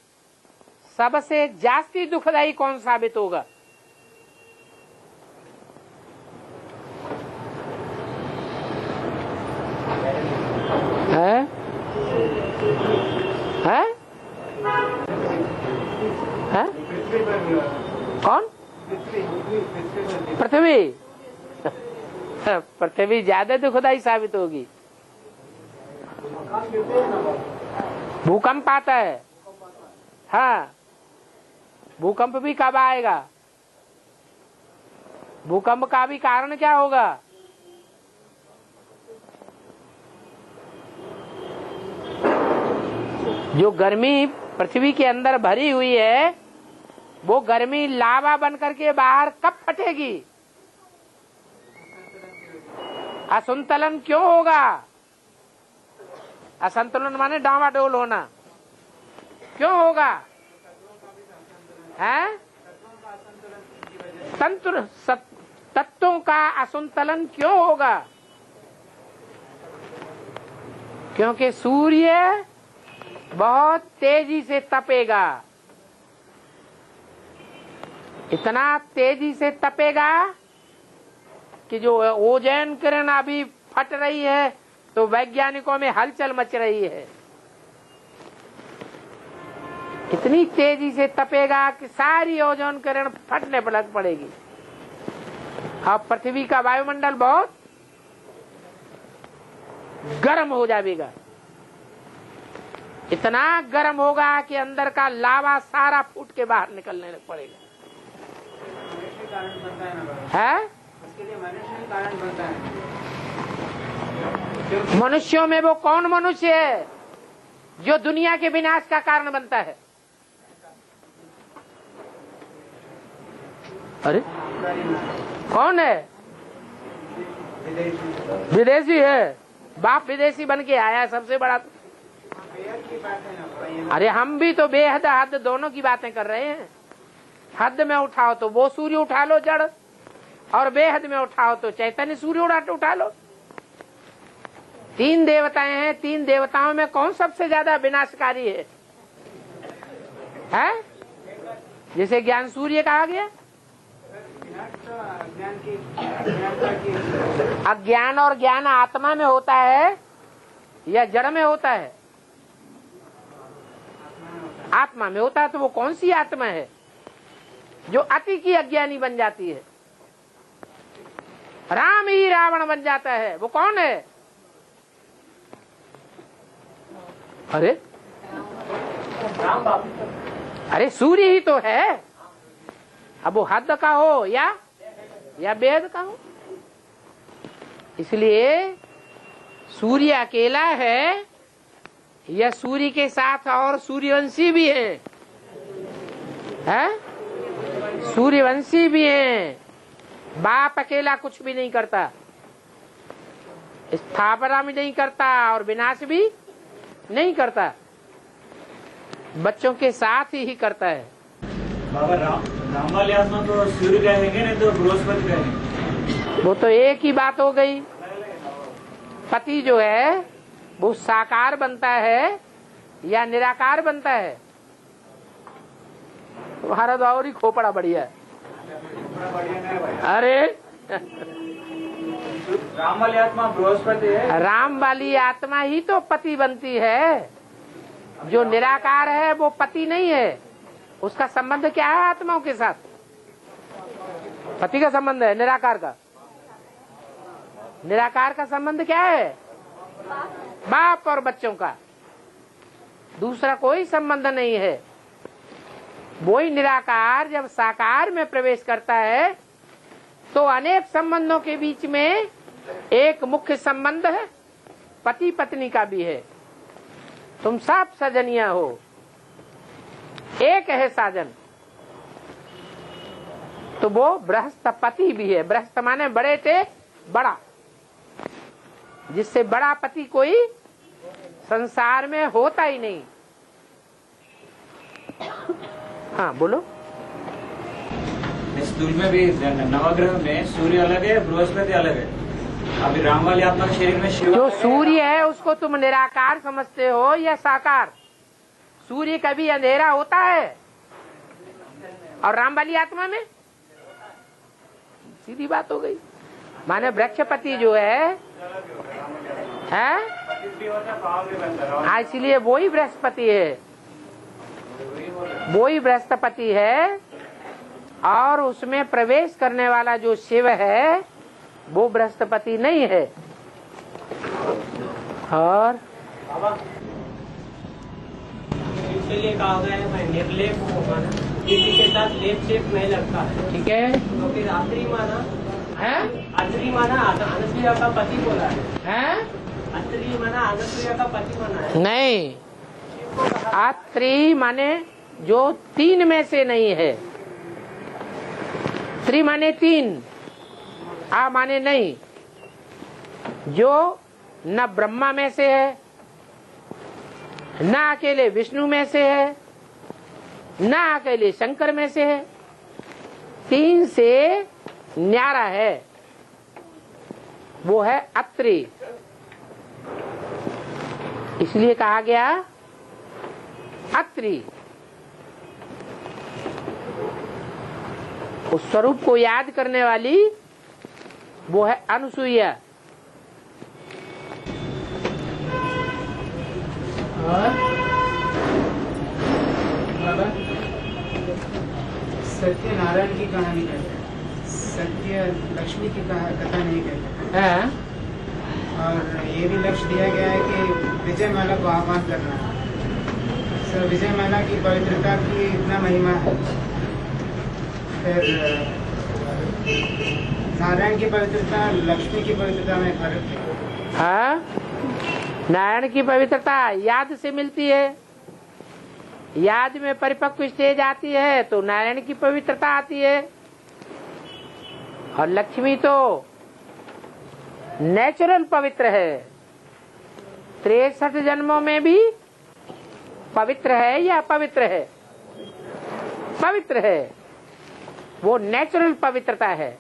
सबसे जास्ती दुखदाई कौन साबित होगा? है? है? है? कौन? पृथ्वी। पृथ्वी ज्यादा दुखदाई साबित होगी। भूकंप आता है, हाँ, भूकंप भी कब आएगा? भूकंप का भी कारण क्या होगा? जो गर्मी पृथ्वी के अंदर भरी हुई है, वो गर्मी लावा बन करके बाहर कब फटेगी? असंतुलन क्यों होगा? असंतुलन माने डावाडोल होना। क्यों होगा? है तत्वों का असंतुलन क्यों होगा? क्योंकि सूर्य बहुत तेजी से तपेगा, इतना तेजी से तपेगा कि जो ओजोन किरण अभी फट रही है तो वैज्ञानिकों में हलचल मच रही है। इतनी तेजी से तपेगा कि सारी ओजोन किरण फटने पर लग पड़ेगी। अब पृथ्वी का वायुमंडल बहुत गर्म हो जाएगा, इतना गर्म होगा कि अंदर का लावा सारा फूट के बाहर निकलने लग पड़ेगा। है उसके लिए मनुष्य कारण बनता है। मनुष्यों में वो कौन मनुष्य है जो दुनिया के विनाश का कारण बनता है? अरे कौन है? विदेशी है। बाप विदेशी बन के आया सबसे बड़ा। अरे हम भी तो बेहद हद दोनों की बातें कर रहे हैं। हद में उठाओ तो वो सूर्य उठा लो जड़, और बेहद में उठाओ तो चैतन्य सूर्य उठा लो। तीन देवताएं हैं, तीन देवताओं में कौन सबसे ज्यादा विनाशकारी है? जिसे ज्ञान सूर्य कहा गया। अज्ञान और ज्ञान आत्मा में होता है या जड़ में होता है? आत्मा में होता है। तो वो कौन सी आत्मा है जो अति की अज्ञानी बन जाती है? राम ही रावण बन जाता है। वो कौन है? अरे राम बाबू, अरे सूर्य ही तो है। अब वो हद का हो या बेहद का हो। इसलिए सूर्य अकेला है या सूर्य के साथ और सूर्यवंशी भी है? सूर्यवंशी भी है। बाप अकेला कुछ भी नहीं करता, स्थापना भी नहीं करता और विनाश भी नहीं करता, बच्चों के साथ ही करता है। बाबा राम वाले आत्मा तो सूर्य कहेंगे, नहीं तो बृहस्पति कहेंगे। वो तो एक ही बात हो गई। पति जो है वो साकार बनता है या निराकार बनता है? तुम्हारा तो और ही खोपड़ा बढ़िया है। अरे राम वाली आत्मा बृहस्पति है। राम वाली आत्मा ही तो पति बनती है। जो निराकार है वो पति नहीं है। उसका संबंध क्या है आत्माओं के साथ? पति का संबंध है। निराकार का संबंध क्या है? बाप और बच्चों का, दूसरा कोई संबंध नहीं है। वही निराकार जब साकार में प्रवेश करता है तो अनेक संबंधों के बीच में एक मुख्य संबंध है, पति पत्नी का भी है। तुम सब सजनिया हो, एक है साजन। तो वो बृहस्पति भी है। बृहस्प माने बड़े थे बड़ा, जिससे बड़ा पति कोई संसार में होता ही नहीं। हाँ बोलो। स्थूल में भी नवग्रह में सूर्य अलग है, बृहस्पति अलग है। अभी राम वाली आत्मा के शरीर में शिव। जो सूर्य है उसको तुम निराकार समझते हो या साकार? सूर्य कभी अंधेरा होता है? और राम वाली आत्मा में सीधी बात हो गई। माने वृक्षपति जो है इसलिए वही बृहस्पति है, वही बृहस्पति है। और उसमें प्रवेश करने वाला जो शिव है वो बृहस्पति नहीं है। और इसलिए कहा गया है निर्लेप होगा ना, किसी के साथ लेप चेप नहीं लगता है। ठीक है, तो फिर आखिरी माना हैं? आखिरी माना अनुसुईया का पति बोला है। हैं? आखिरी माना अनुसुईया का पति माना है। नहीं, आत्री माने जो तीन में से नहीं है। त्रि माने तीन, आ माने नहीं, जो न ब्रह्मा में से है, न अकेले विष्णु में से है, न अकेले शंकर में से है, तीन से न्यारा है, वो है अत्रि। इसलिए कहा गया अत्रि। उस स्वरूप को याद करने वाली वो है अनुसुईया। सत्य नारायण की कहानी कहते हैं, सत्य लक्ष्मी की कथा नहीं कहते हैं। और ये भी लक्ष्य दिया गया है कि विजय माला को आह्वान करना है। सर विजय माला की पवित्रता की इतना महिमा है। फिर नारायण की पवित्रता लक्ष्मी की पवित्रता में फर्क है। हाँ, नारायण की पवित्रता याद से मिलती है। याद में परिपक्व स्टेज आती है तो नारायण की पवित्रता आती है। और लक्ष्मी तो नेचुरल पवित्र है। 63 जन्मों में भी पवित्र है या अपवित्र है? पवित्र है। वो नेचुरल पवित्रता है।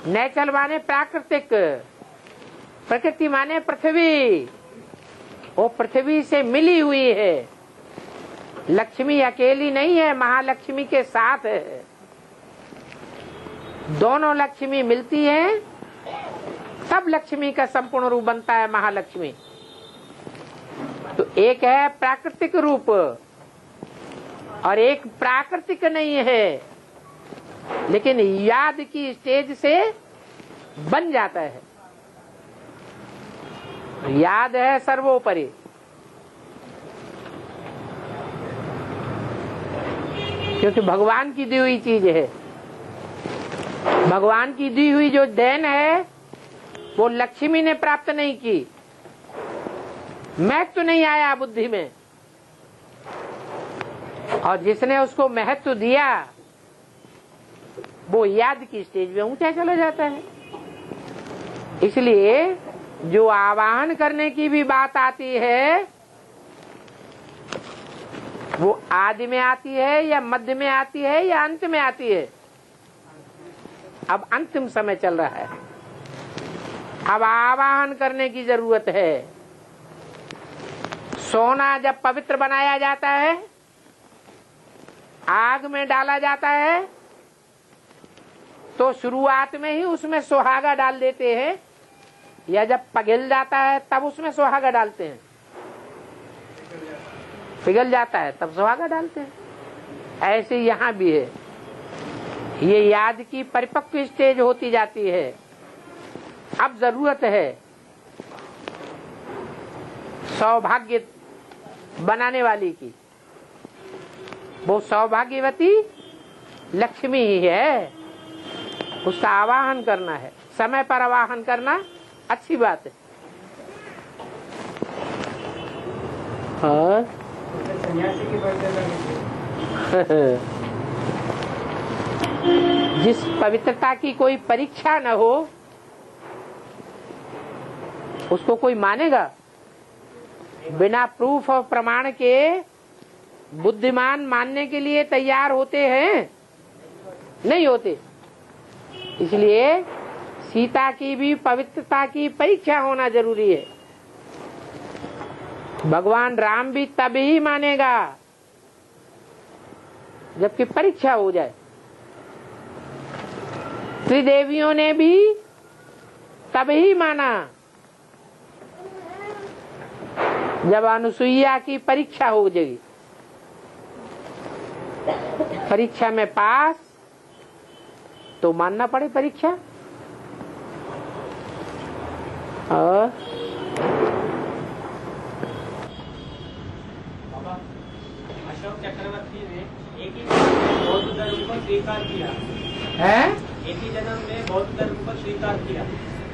नेचुरल माने प्राकृतिक, प्रकृति माने पृथ्वी। वो पृथ्वी से मिली हुई है। लक्ष्मी अकेली नहीं है, महालक्ष्मी के साथ है। दोनों लक्ष्मी मिलती हैं तब लक्ष्मी का संपूर्ण रूप बनता है महालक्ष्मी। तो एक है प्राकृतिक रूप और एक प्राकृतिक नहीं है, लेकिन याद की स्टेज से बन जाता है। याद है सर्वोपरि। क्योंकि भगवान की दी हुई चीज है। भगवान की दी हुई जो देन है वो लक्ष्मी ने प्राप्त नहीं की। महत्व नहीं आया बुद्धि में, और जिसने उसको महत्व दिया वो याद की स्टेज में ऊंचा चला जाता है। इसलिए जो आवाहन करने की भी बात आती है वो आदि में आती है या मध्य में आती है या अंत में आती है। अब अंतिम समय चल रहा है, अब आवाहन करने की जरूरत है। सोना जब पवित्र बनाया जाता है, आग में डाला जाता है, तो शुरुआत में ही उसमें सुहागा डाल देते हैं, या जब पिघल जाता है तब उसमें सुहागा डालते हैं। पिघल जाता है तब सुहागा डालते हैं। ऐसे यहाँ भी है। ये याद की परिपक्व स्टेज होती जाती है। अब जरूरत है सौभाग्य बनाने वाली की। वो सौभाग्यवती लक्ष्मी ही है। उसका आवाहन करना है, समय पर आवाहन करना अच्छी बात है। और सन्यासी की पवित्रता जिस पवित्रता की कोई परीक्षा न हो उसको कोई मानेगा? बिना प्रूफ और प्रमाण के बुद्धिमान मानने के लिए तैयार होते हैं? नहीं होते। इसलिए सीता की भी पवित्रता की परीक्षा होना जरूरी है। भगवान राम भी तभी मानेगा जबकि परीक्षा हो जाए। त्रिदेवियों ने भी तभी माना जब अनुसुईया की परीक्षा हो जाएगी। परीक्षा में पास तो मानना पड़े परीक्षा। और अशोक चक्रवर्ती ने एक ही जन्म में बौद्ध धर्म को स्वीकार किया है, एक ही जन्म में बौद्ध धर्म को स्वीकार किया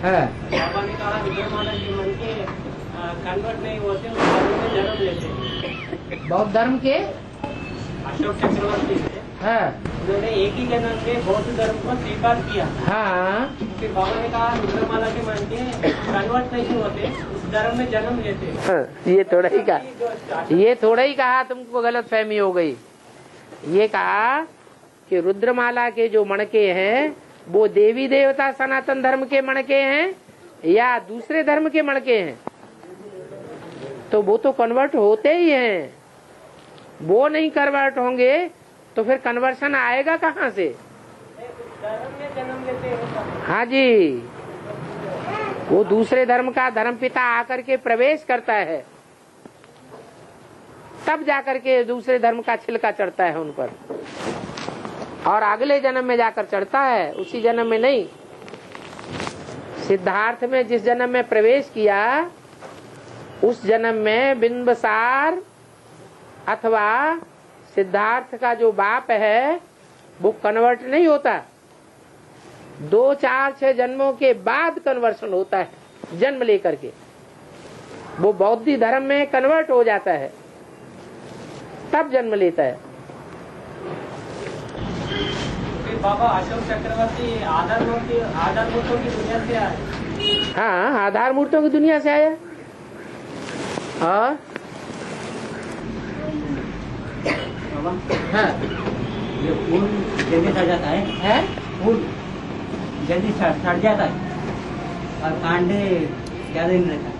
है? बाबा ने कहा रुद्रमाला के मन के कन्वर्ट नहीं होते, उस धर्म में जन्म लेते। बौद्ध धर्म के अशोक चक्रवर्ती ने है, उन्होंने एक ही जन्म में बौद्ध धर्म को स्वीकार किया। हाँ। फिर बाबा ने कहा रुद्रमाला के मन के कन्वर्ट नहीं होते, उस धर्म में जन्म लेते। हाँ, ये थोड़ा ही कहा, तुमको गलत फहमी हो गई। ये कहा कि रुद्रमाला के जो मणके हैं वो देवी देवता सनातन धर्म के मणके हैं या दूसरे धर्म के मणके हैं, तो वो तो कन्वर्ट होते ही हैं। वो नहीं कन्वर्ट होंगे तो फिर कन्वर्शन आएगा कहाँ से? धर्म में जन्म लेते हैं। हाँ जी, वो दूसरे धर्म का धर्म पिता आकर के प्रवेश करता है, तब जाकर के दूसरे धर्म का छिलका चढ़ता है उन पर, और अगले जन्म में जाकर चढ़ता है, उसी जन्म में नहीं। सिद्धार्थ में जिस जन्म में प्रवेश किया उस जन्म में बिंबसार अथवा सिद्धार्थ का जो बाप है वो कन्वर्ट नहीं होता। 2, 4, 6 जन्मों के बाद कन्वर्शन होता है, जन्म लेकर के वो बौद्ध धर्म में कन्वर्ट हो जाता है, तब जन्म लेता है। फिर बाबा अशोक चक्रवर्ती आधार मूर्तों की दुनिया से आए। हाँ, आधार मूर्तों की दुनिया से आया। और हाँ, ये फूल जल्दी सड़ जाता है, फूल जल्दी सड़ जाता है और कांटे ज्यादा दिन रहता।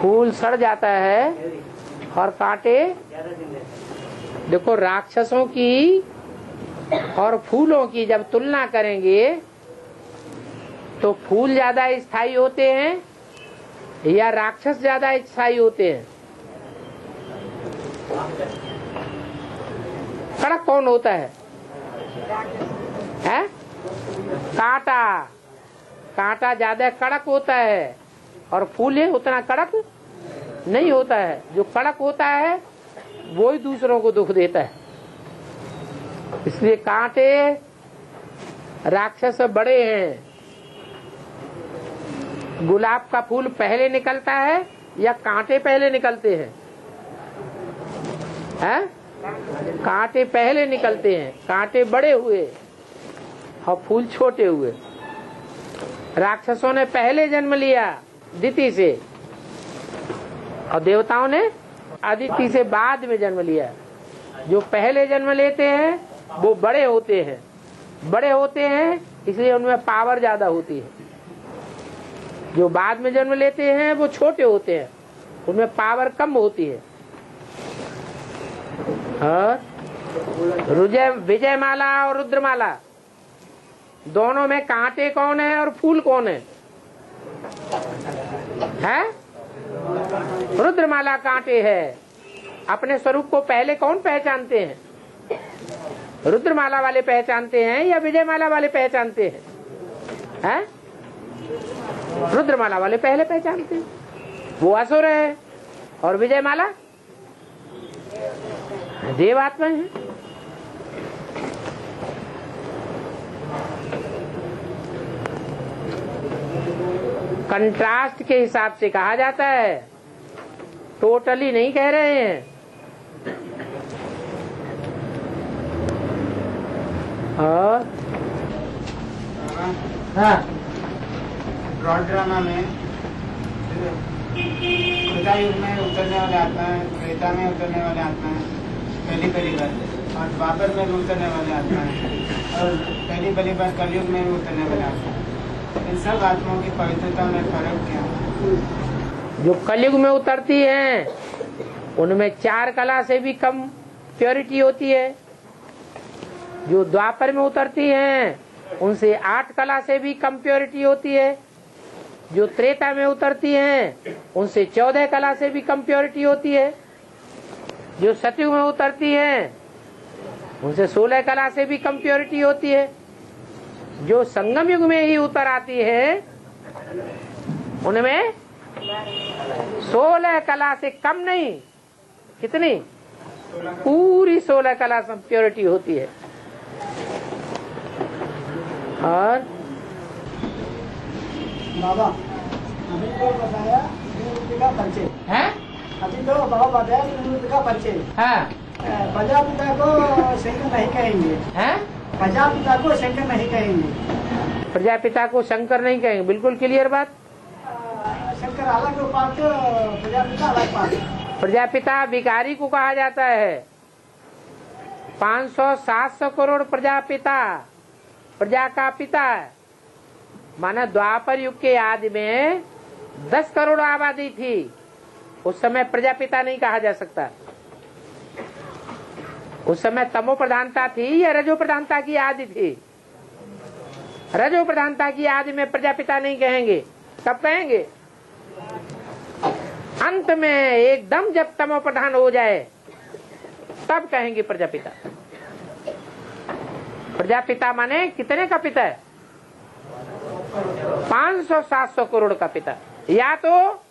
फूल सड़ जाता है और कांटे ज्यादा दिन रहता। देखो, राक्षसों की और फूलों की जब तुलना करेंगे तो फूल ज्यादा स्थायी होते हैं या राक्षस ज्यादा स्थायी होते हैं? कड़क कौन होता है? हैं? कांटा ज्यादा कड़क होता है और फूल है उतना कड़क नहीं होता है। जो कड़क होता है वो ही दूसरों को दुख देता है। इसलिए कांटे राक्षस बड़े हैं। गुलाब का फूल पहले निकलता है या कांटे पहले निकलते हैं? हैं? कांटे पहले निकलते हैं, कांटे बड़े हुए और फूल छोटे हुए। राक्षसों ने पहले जन्म लिया दिति से और देवताओं ने अदिति से बाद में जन्म लिया। जो पहले जन्म लेते हैं वो बड़े होते हैं, इसलिए उनमें पावर ज्यादा होती है। जो बाद में जन्म लेते हैं वो छोटे होते हैं, उनमें पावर कम होती है। और विजयमाला और रुद्रमाला दोनों में कांटे कौन है और फूल कौन है? रुद्रमाला कांटे है। अपने स्वरूप को पहले कौन पहचानते हैं? रुद्रमाला वाले पहचानते हैं या विजयमाला वाले पहचानते हैं? रुद्रमाला वाले पहले पहचानते हैं, वो असुर है, और विजयमाला देवात्मा है। कंट्रास्ट के हिसाब से कहा जाता है, टोटली नहीं कह रहे हैं। और हाँ, ब्रॉड ड्रामा में त्रेता युग में उतरने वाले आत्मा है, त्रेता में उतरने वाले आत्मा है पहली बार, और द्वापर में भी उतरने वाले आत्मा है, और पहली बार कलयुग में भी उतरने वाले आत्मा है। इन सब आत्माओं की पवित्रता में फर्क क्या है? जो कलयुग में उतरती हैं उनमें 4 कला से भी कम प्योरिटी होती है। जो द्वापर में उतरती हैं उनसे 8 कला से भी कम प्योरिटी होती है। जो त्रेता में उतरती हैं उनसे 14 कला से भी कम प्योरिटी होती है। जो सतयुग में उतरती हैं उनसे 16 कला से भी कम प्योरिटी होती है। जो संगम युग में ही उतर आती है उनमें 16 कला से कम नहीं, कितनी? पूरी 16 कला से प्योरिटी होती है। और बाबा अभी तो बताया निवृत्ति का परिचय है, अभी तो बाबा बताया निवृत्ति का परिचय। हाँ प्रजापिता को शंकर नहीं कहेंगे, है, प्रजापिता को शंकर नहीं कहेंगे, प्रजापिता को शंकर नहीं कहेंगे, बिल्कुल क्लियर बात। शंकर अलग उपास्य, प्रजापिता अलग उपास्य। प्रजापिता विकारी को कहा जाता है। 500-700 करोड़ प्रजापिता, प्रजा का पिता है। माना द्वापर युग के आदि में 10 करोड़ आबादी थी, उस समय प्रजापिता नहीं कहा जा सकता। उस समय तमो प्रधानता थी या रजो प्रधानता की आदि थी? रजो प्रधानता की आदि में प्रजापिता नहीं कहेंगे। कब कहेंगे? अंत में एकदम जब तमो प्रधान हो जाए तब कहेंगे प्रजापिता। प्रजापिता माने कितने का पिता है? 500-700 करोड़ का पिता। या तो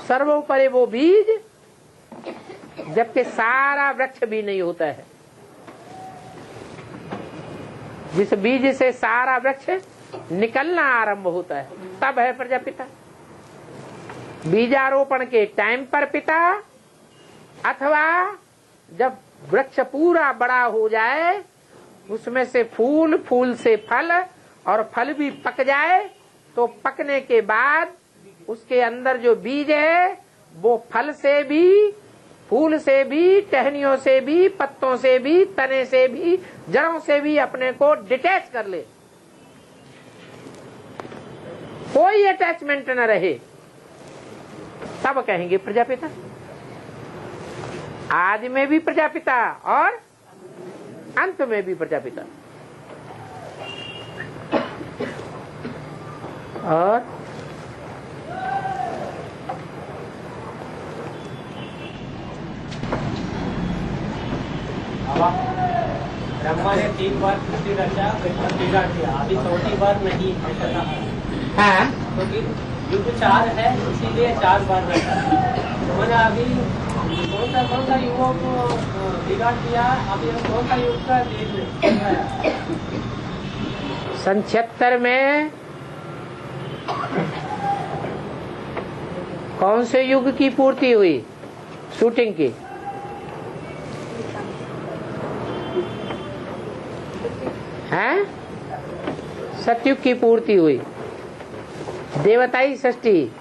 सर्वोपरि वो बीज जबकि सारा वृक्ष भी नहीं होता है, जिस बीज से सारा वृक्ष निकलना आरंभ होता है, तब है प्रजापिता। बीजारोपण के टाइम पर पिता, अथवा जब वृक्ष पूरा बड़ा हो जाए, उसमें से फूल, फूल से फल और फल भी पक जाए, तो पकने के बाद उसके अंदर जो बीज है वो फल से भी, फूल से भी, टहनियों से भी, पत्तों से भी, तने से भी, जड़ों से भी अपने को डिटैच कर ले, कोई अटैचमेंट न रहे, तब कहेंगे प्रजापिता। आदि में भी प्रजापिता और अंत में भी प्रजापिता। और ब्रह्मा ने 3 बार सृष्टि रचा, बिगाड़ दिया, अभी 4ठी बार नहीं ऐसा था। हाँ, तो युग 4 है, इसीलिए 4 बार रचा। तो मैंने अभी कौन सा युगों को बिगाड़ दिया, अभी कौन सा युग का देख ले। 76 में कौन से युग की पूर्ति हुई? शूटिंग की। हैं? सतयुग की पूर्ति हुई। देवताई षष्ठी,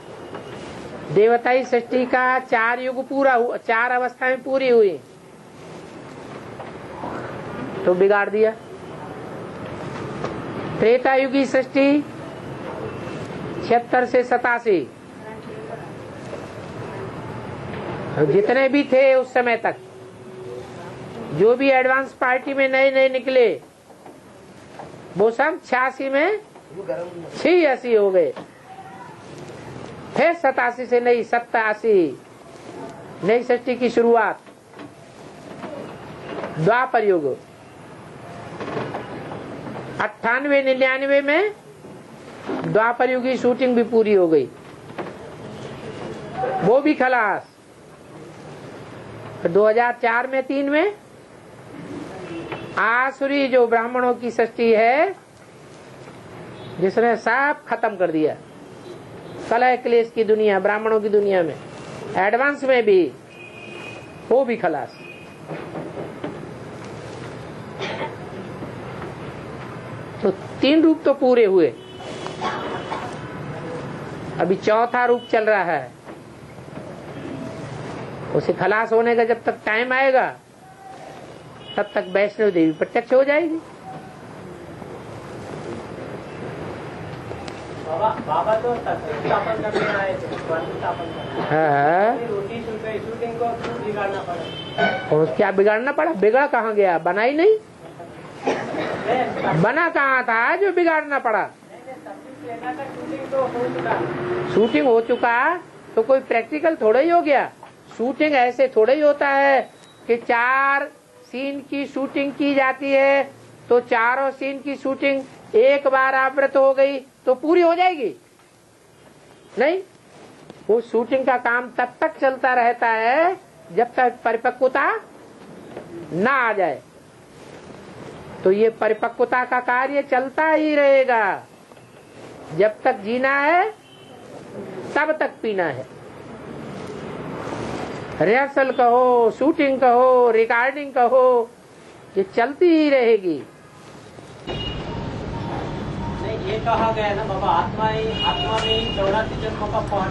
देवताई षष्ठी का 4 युग पूरा हुआ, 4 अवस्थाएं पूरी हुई, तो बिगाड़ दिया। त्रेता युगी षष्ठी 76 से 87, जितने भी थे उस समय तक, जो भी एडवांस पार्टी में नए नए निकले, वो सब 86 में 86 हो गए। फिर 87 से नई 87 नई षष्ठी की शुरुआत। द्वापर युग 98-99 में द्वापर युग की शूटिंग भी पूरी हो गई, वो भी खलास। 2004 में 3 में आसुरी जो ब्राह्मणों की षष्ठी है, जिसने सब खत्म कर दिया, कलह क्लेश की दुनिया, ब्राह्मणों की दुनिया में, एडवांस में भी, वो भी खलास। तो 3 रूप तो पूरे हुए, अभी 4था रूप चल रहा है। उसे खलास होने का जब तक टाइम आएगा, तब तक वैष्णव देवी प्रत्यक्ष हो जाएगी। बाबा तो स्थापन करने आए थे, स्थापन करने। हाँ, शूटिंग को क्यों बिगाड़ना पड़ा? और क्या बिगाड़ना पड़ा? बिगड़ कहाँ गया? बना ही नहीं। बना कहाँ था जो बिगाड़ना पड़ा? शूटिंग हो चुका तो कोई प्रैक्टिकल थोड़ा ही हो गया। शूटिंग ऐसे थोड़ा ही होता है कि 4 सीन की शूटिंग की जाती है, तो चारों सीन की शूटिंग एक बार आवृत हो गई तो पूरी हो जाएगी। नहीं, वो शूटिंग का काम तब तक चलता रहता है जब तक परिपक्वता ना आ जाए। तो ये परिपक्वता का कार्य चलता ही रहेगा। जब तक जीना है तब तक पीना है। रिहर्सल कहो, शूटिंग कहो, रिकॉर्डिंग कहो, ये चलती ही रहेगी। नहीं, ये कहा गया है ना बाबा, आत्मा में ही 84 जन्मों का फल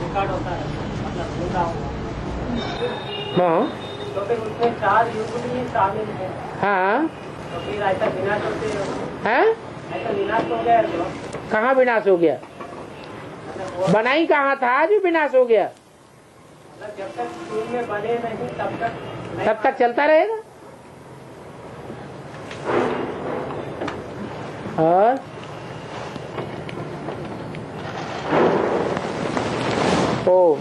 रिकॉर्ड होता है, मतलब पूरा होगा। तो फिर उसमें 4 युग भी शामिल है। हाँ, तो फिर ऐसा विनाश होते है? ऐसा विनाश हो गया तो कहाँ विनाश हो गया? बनाई कहाँ था जो विनाश हो गया? मतलब जब तक शुरू में बने नहीं तब तक चलता रहेगा। और ओम